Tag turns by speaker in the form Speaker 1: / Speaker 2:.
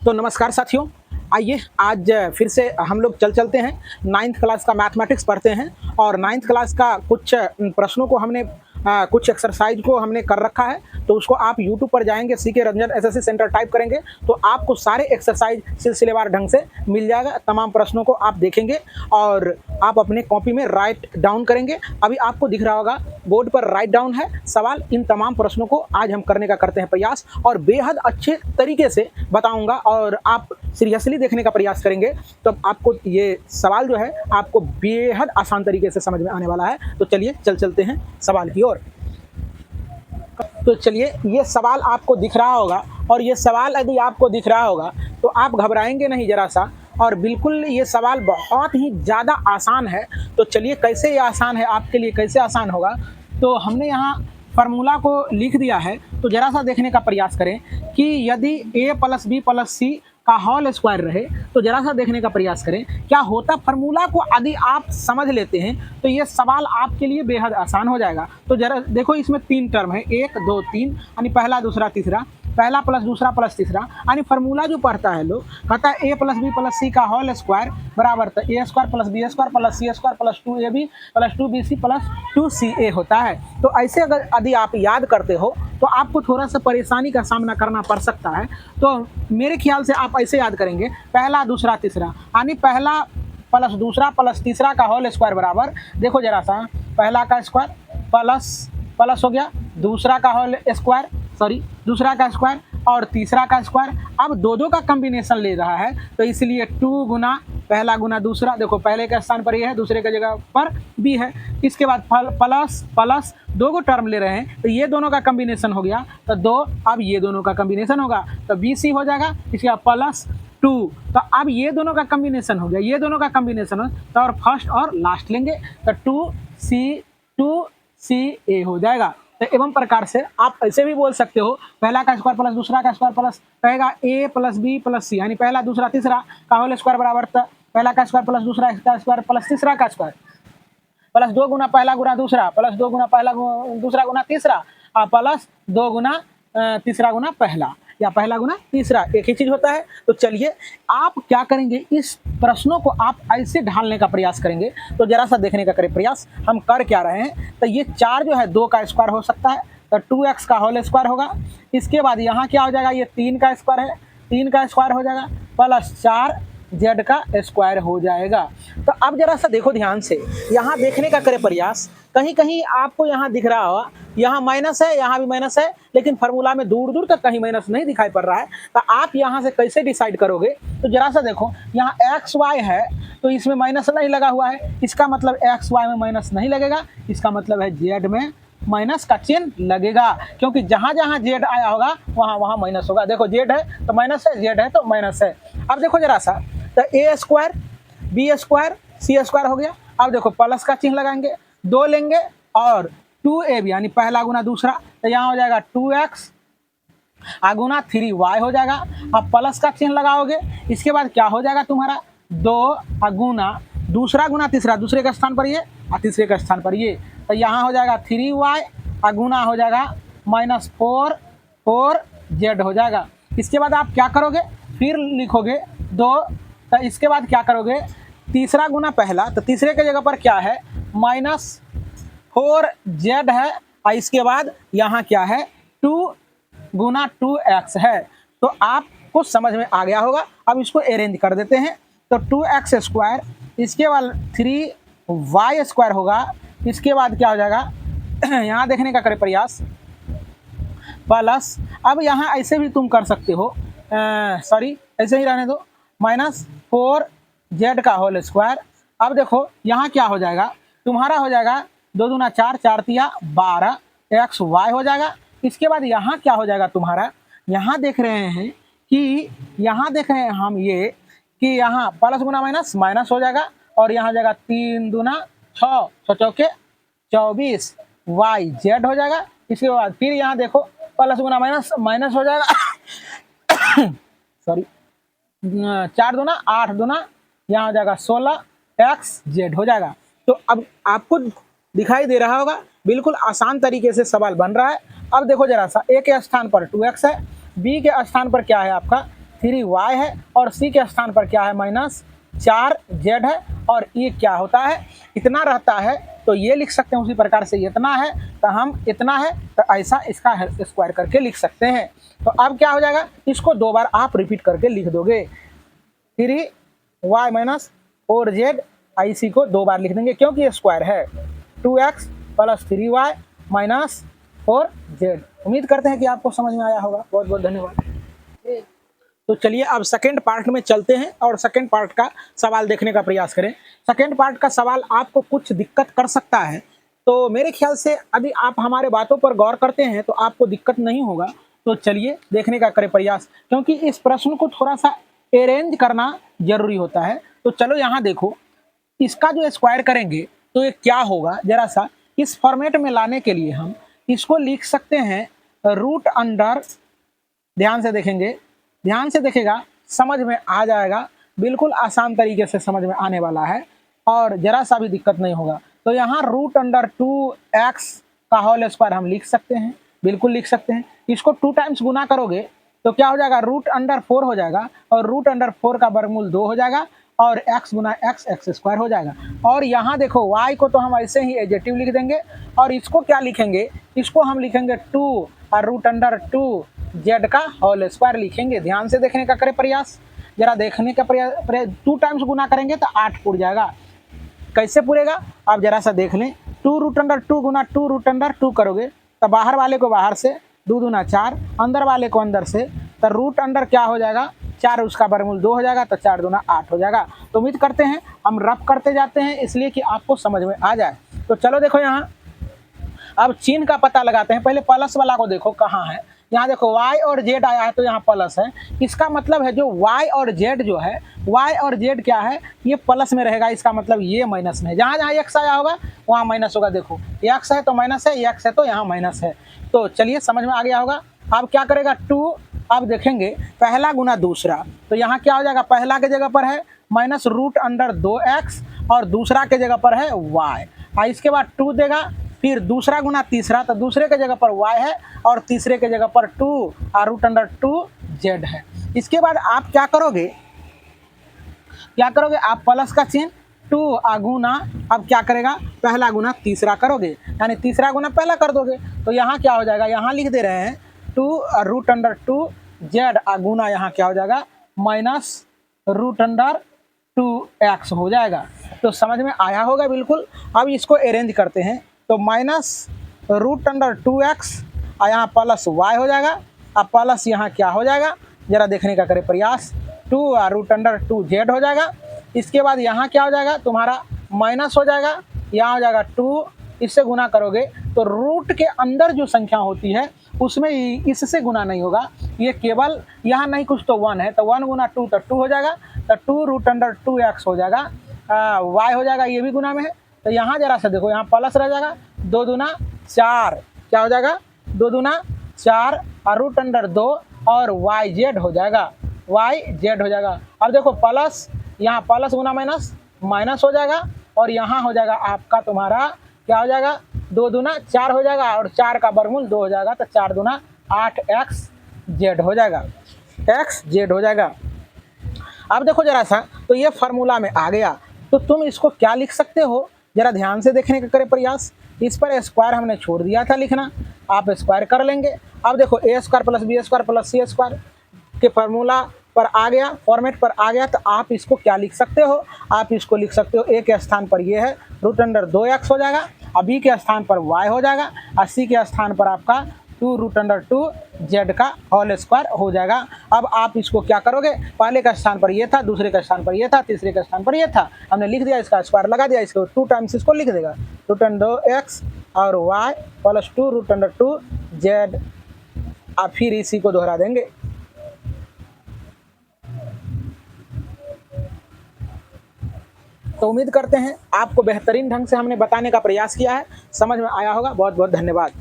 Speaker 1: तो नमस्कार साथियों, आइए आज फिर से हम लोग चलते हैं। 9th क्लास का मैथमेटिक्स पढ़ते हैं और 9th क्लास का कुछ प्रश्नों को हमने कुछ एक्सरसाइज को हमने कर रखा है। तो उसको आप यूट्यूब पर जाएंगे, CK Ranjan SSC centre type करेंगे तो आपको सारे एक्सरसाइज सिलसिलेवार ढंग से मिल जाएगा। तमाम प्रश्नों को आप देखेंगे और आप अपने कॉपी में राइट डाउन करेंगे। अभी आपको दिख रहा होगा बोर्ड पर राइट डाउन है सवाल। इन तमाम प्रश्नों को आज हम करने का करते हैं प्रयास और बेहद अच्छे तरीके से बताऊंगा और आप सीरियसली देखने का प्रयास करेंगे तो आपको ये सवाल जो है आपको बेहद आसान तरीके से समझ में आने वाला है। तो चलिए चलते हैं सवाल की ओर। तो चलिए, ये सवाल आपको दिख रहा होगा और ये सवाल यदि आपको दिख रहा होगा तो आप घबराएंगे नहीं ज़रा सा, और बिल्कुल ये सवाल बहुत ही ज़्यादा आसान है। तो चलिए, कैसे ये आसान है आपके लिए, कैसे आसान होगा। तो हमने यहाँ फार्मूला को लिख दिया है, तो ज़रा सा देखने का प्रयास करें कि यदि a + b + c का होल स्क्वायर रहे तो जरा सा देखने का प्रयास करें क्या होता। फार्मूला को यदि आप समझ लेते हैं तो ये सवाल आपके लिए बेहद आसान हो जाएगा। तो जरा देखो, इसमें 3 टर्म है, 1 2 3, यानी पहला दूसरा तीसरा, पहला प्लस दूसरा प्लस तीसरा। यानी फार्मूला जो पढ़ता है लोग कहता है a + b + c का होल स्क्वायर बराबर a² + b² + c² + 2ab + 2bc + 2ca होता है। तो ऐसे अगर यदि आप याद करते हो तो आपको थोड़ा सा परेशानी का सामना करना पड़ सकता है। तो मेरे ख्याल से आप ऐसे याद करेंगे, पहला दूसरा तीसरा, यानी पहला प्लस दूसरा प्लस तीसरा का होल स्क्वायर बराबर, देखो जरा सा, पहला का स्क्वायर प्लस प्लस हो गया दूसरा का होल स्क्वायर, दूसरा का स्क्वायर और तीसरा का स्क्वायर। अब दो का कॉम्बिनेशन ले रहा है तो इसलिए 2 गुना पहला गुना दूसरा, देखो पहले के स्थान पर ये है, दूसरे के जगह पर बी है। इसके बाद प्लस प्लस 2 टर्म ले रहे हैं तो ये दोनों का कॉम्बिनेशन हो गया तो 2, अब ये दोनों का कॉम्बिनेशन होगा तो BC हो जाएगा। इसके बाद प्लस 2, तो अब ये दोनों का कॉम्बिनेशन हो गया, ये दोनों का कॉम्बिनेशन हो तो और फर्स्ट और लास्ट लेंगे तो 2CA हो जाएगा। तो एवं प्रकार से आप ऐसे भी बोल सकते हो, पहला का स्क्वायर प्लस दूसरा का स्क्वायर प्लस कहेगा a + b + c, यानी पहला दूसरा तीसरा का होल स्क्वायर बराबर पहला का स्क्वायर प्लस दूसरा का स्क्वायर प्लस तीसरा का स्क्वायर प्लस 2 गुना पहला गुना दूसरा प्लस 2 गुना पहला दूसरा गुना तीसरा प्लस 2 गुना तीसरा गुना पहला या पहला गुना तीसरा, एक ही चीज होता है। तो चलिए, आप क्या करेंगे, इस प्रश्नों को आप ऐसे ढालने का प्रयास करेंगे। तो जरा सा देखने का करें प्रयास, हम कर क्या रहे हैं। तो ये 4 जो है 2 का स्क्वायर हो सकता है तो 2x का होल स्क्वायर होगा। इसके बाद यहाँ क्या हो जाएगा, ये 3 का स्क्वायर है, 3 का स्क्वायर हो जाएगा प्लस 4z का स्क्वायर हो जाएगा। तो अब जरा सा देखो ध्यान से, यहाँ देखने का करें प्रयास। कहीं कहीं आपको यहाँ दिख रहा होगा, यहाँ माइनस है, यहाँ भी माइनस है, लेकिन फार्मूला में दूर दूर तक कहीं माइनस नहीं दिखाई पड़ रहा है। तो आप यहाँ से कैसे डिसाइड करोगे, तो जरा सा देखो, यहाँ XY है तो इसमें माइनस नहीं लगा हुआ है, इसका मतलब XY में माइनस नहीं लगेगा, इसका मतलब है Z में माइनस का चिन्ह लगेगा, क्योंकि जहाँ जहाँ Z आया होगा वहाँ वहाँ माइनस होगा। देखो Z है तो माइनस है, Z है तो माइनस है। अब देखो जरा सा, तो A² B² C² हो गया। अब देखो प्लस का चिन्ह लगाएंगे, 2 लेंगे और 2ab यानी पहला गुना दूसरा, तो यहाँ हो जाएगा 2x गुना 3y हो जाएगा। अब प्लस का चिन्ह लगाओगे, इसके बाद क्या हो जाएगा तुम्हारा, 2 गुना दूसरा गुना तीसरा, दूसरे के स्थान पर ये और तीसरे के स्थान पर ये, तो यहाँ हो जाएगा 3y गुना हो जाएगा -4z हो जाएगा। इसके बाद आप क्या करोगे, फिर लिखोगे 2, तो इसके बाद क्या करोगे, तीसरा गुना पहला, तो तीसरे के जगह पर क्या है -4z है और इसके बाद यहाँ क्या है 2 गुना 2x है। तो आपको समझ में आ गया होगा। अब इसको अरेंज कर देते हैं, तो 2x², इसके बाद 3y² होगा। इसके बाद क्या हो जाएगा, यहाँ देखने का करें प्रयास, प्लस, अब यहाँ ऐसे भी तुम कर सकते हो, ऐसे ही रहने दो, -4z का होल स्क्वायर। अब देखो यहाँ क्या हो जाएगा, तुम्हारा हो जाएगा 2 दूना 4, 4 तिया 12 xy हो जाएगा। इसके बाद यहाँ क्या हो जाएगा तुम्हारा, यहाँ देख रहे हैं कि यहाँ देख रहे हैं हम ये कि यहाँ प्लस गुना माइनस माइनस हो जाएगा और यहाँ जाएगा 3 दूना 6, 6 चौके 24 yz हो जाएगा। इसके बाद फिर यहाँ देखो प्लस गुना माइनस माइनस हो जाएगा 4 दूना 8 दूना, यहाँ हो जाएगा 16xz हो जाएगा। तो अब आपको दिखाई दे रहा होगा, बिल्कुल आसान तरीके से सवाल बन रहा है। अब देखो जरा सा, A के स्थान पर 2x है, B के स्थान पर क्या है आपका 3y है और c के स्थान पर क्या है -4z है और ये क्या होता है इतना रहता है, तो ये लिख सकते हैं उसी प्रकार से इतना है तो हम इतना है तो ऐसा इसका स्क्वायर करके लिख सकते हैं। तो अब क्या हो जाएगा, इसको 2 बार आप रिपीट करके लिख दोगे 3y माइनस 4z, इसी को 2 बार लिख देंगे क्योंकि ये स्क्वायर है 2x plus 3y minus 4z। उम्मीद करते हैं कि आपको समझ में आया होगा। बहुत बहुत धन्यवाद। तो चलिए अब सेकेंड पार्ट में चलते हैं और सेकेंड पार्ट का सवाल देखने का प्रयास करें। सेकेंड पार्ट का सवाल आपको कुछ दिक्कत कर सकता है, तो मेरे ख्याल से अभी आप हमारे बातों पर गौर करते हैं तो आपको दिक्कत नहीं होगा। तो चलिए देखने का करें प्रयास, क्योंकि इस प्रश्न को थोड़ा सा अरेंज करना जरूरी होता है। तो चलो यहाँ देखो, इसका जो स्क्वायर करेंगे तो ये क्या होगा, जरा सा इस फॉर्मेट में लाने के लिए हम इसको लिख सकते हैं रूट अंडर, ध्यान से देखेंगे, ध्यान से देखेगा समझ में आ जाएगा, बिल्कुल आसान तरीके से समझ में आने वाला है और जरा सा भी दिक्कत नहीं होगा। तो यहाँ रूट अंडर 2x का होल स्क्वायर हम लिख सकते हैं, बिल्कुल लिख सकते हैं। इसको 2 टाइम्स गुना करोगे तो क्या हो जाएगा, रूट अंडर 4 हो जाएगा और रूट अंडर 4 का वर्गमूल 2 हो जाएगा और x गुना x स्क्वायर हो जाएगा। और यहाँ देखो y को तो हम ऐसे ही एडजेक्टिव लिख देंगे और इसको क्या लिखेंगे, इसको हम लिखेंगे 2 और रूट अंडर 2z का होल स्क्वायर लिखेंगे। ध्यान से देखने का करें प्रयास, जरा देखने का प्रयास। 2 टाइम्स गुना करेंगे तो 8 पूर जाएगा। कैसे पूरेगा आप जरा सा देख लें, 2 रूट अंडर 2 गुना 2 रूट अंडर 2 करोगे तो बाहर वाले को बाहर से, 2 दूना 4, अंदर वाले को अंदर से, तो रूट अंडर क्या हो जाएगा 4, उसका वर्गमूल 2 हो जाएगा तो 4 दूना 8 हो जाएगा। तो उम्मीद करते हैं हम रफ करते जाते हैं इसलिए कि आपको समझ में आ जाए। तो चलो देखो यहाँ अब चिन्ह का पता लगाते हैं। पहले प्लस वाला को देखो कहाँ है, यहाँ देखो y और z आया है तो यहाँ प्लस है। इसका मतलब है जो y और z जो है, y और z क्या है, ये प्लस में रहेगा, इसका मतलब ये माइनस में है। जहाँ जहाँ x आया होगा वहाँ माइनस होगा। देखो x है तो माइनस है, x है तो यहाँ माइनस है। तो चलिए समझ में आ गया होगा। अब क्या करेगा 2, अब देखेंगे पहला गुना दूसरा, तो यहाँ क्या हो जाएगा, पहला के जगह पर है माइनस रूट अंडर 2x और दूसरा के जगह पर है y, और इसके बाद 2 देगा, फिर दूसरा गुना तीसरा, तो दूसरे के जगह पर y है और तीसरे के जगह पर 2 और रूट अंडर 2z है। इसके बाद आप क्या करोगे, आप प्लस का चिन्ह 2 गुना, अब क्या करेगा पहला गुना तीसरा करोगे, यानी तीसरा गुना पहला कर दोगे। तो यहाँ क्या हो जाएगा, यहाँ लिख दे रहे हैं 2 रूट अंडर 2z गुना, यहाँ क्या हो जाएगा माइनस रूट अंडर 2x हो जाएगा। तो समझ में आया होगा बिल्कुल। अब इसको अरेंज करते हैं, तो माइनस रूट अंडर 2x और यहाँ प्लस y हो जाएगा, अब प्लस यहाँ क्या हो जाएगा, जरा देखने का करें प्रयास, 2 और रूट अंडर 2z हो जाएगा। इसके बाद यहाँ क्या हो जाएगा तुम्हारा माइनस हो जाएगा, यहाँ हो जाएगा 2, इससे गुना करोगे तो रूट के अंदर जो संख्या होती है उसमें इससे गुना नहीं होगा, ये केवल यहाँ नहीं कुछ तो 1 है, तो 1 गुना 2 तो 2 हो जाएगा, तो 2 रूट अंडर 2x हो जाएगा, y हो जाएगा, ये भी गुना में है। तो यहाँ जरा सा देखो, यहाँ प्लस रह जाएगा, 2 दूना 4, क्या हो जाएगा 2 दूना 4 और रूट अंडर 2 और yz हो जाएगा, yz हो जाएगा। अब देखो प्लस, यहाँ प्लस गुना माइनस माइनस हो जाएगा और यहाँ हो जाएगा आपका तुम्हारा क्या हो जाएगा 2 दूना 4 हो जाएगा और 4 का वर्गमूल 2 हो जाएगा, तो 4 दूना 8xz हो जाएगा, xz हो जाएगा। अब देखो जरा सा, तो ये फार्मूला में आ गया, तो तुम इसको क्या लिख सकते हो, जरा ध्यान से देखने का करें प्रयास। इस पर स्क्वायर हमने छोड़ दिया था लिखना, आप स्क्वायर कर लेंगे। अब देखो A square plus B square plus C square के फार्मूला पर आ गया, फॉर्मेट पर आ गया, तो आप इसको क्या लिख सकते हो, आप इसको लिख सकते हो, ए के स्थान पर ये है रूट अंडर 2x हो जाएगा, और बी के स्थान पर y हो जाएगा, और सी के स्थान पर आपका 2 रूट अंडर 2z का होल स्क्वायर हो जाएगा। अब आप इसको क्या करोगे, पहले का स्थान पर ये था, दूसरे का स्थान पर ये था, तीसरे का स्थान पर ये था, हमने लिख दिया, इसका स्क्वायर लगा दिया, इसको 2 टाइम्स इसको लिख देगा, रूट अंडर 2x और y plus 2 root under 2z, आप फिर इसी को दोहरा देंगे। तो उम्मीद करते हैं आपको बेहतरीन ढंग से हमने बताने का प्रयास किया है, समझ में आया होगा। बहुत बहुत धन्यवाद।